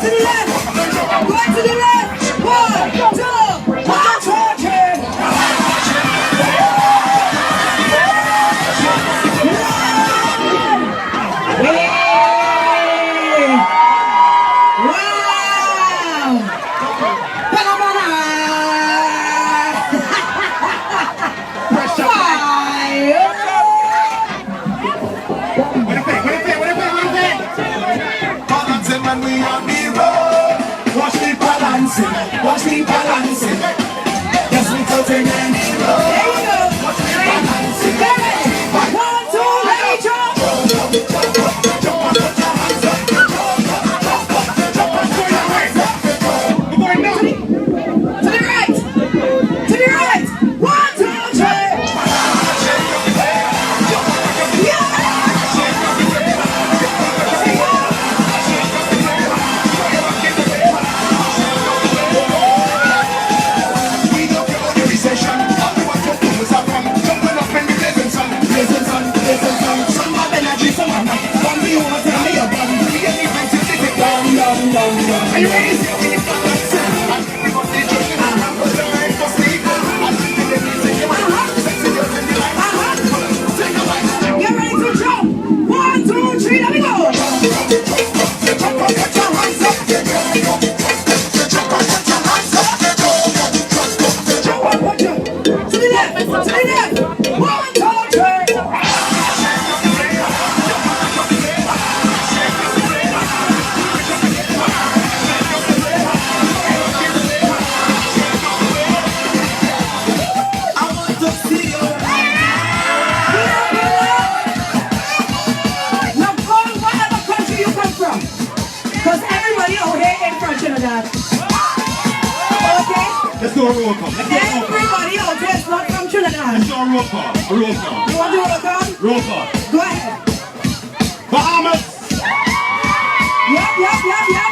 to the left. Go to the left. 1, 2, 1, 2, 3. Watch me balancing. Yes, we tilting and There you go. watch me balancing. 1, 2, let me jump. Jump on, put your hands up. Jump on, go your way. We're going now. To the right. To the right. 1, 2, 3. We don't care about the recession. All we want to do is have fun. Jumping up in the blazing sun. Blazing sun, blazing sun. Some have energy, some have none. One me over, tell me your bum. We get the friends to take it down, down, down, down. Are you ready? See how we balance it. I think we got the journey. I'm going to ride for sleep. I think the music in my heart. Sexy girls in the light. Take a bite. Get ready to jump. 1, 2, 3, let me go. Jump on, put your hands up. Jump on, put your hands up. Jump up, put your to the left. To the left. 1, 2, 3. I want to see you. Now go to whatever country you come from. Because everybody out here ain't from Trinidad. Okay? Let's do a roll call. Let's do a roll call. Everybody out here is not from Trinidad. Let's do a roll call. A roll call. You want to do a come? Roll call. Go ahead. Bahamas. Yep, yep, yep, yep.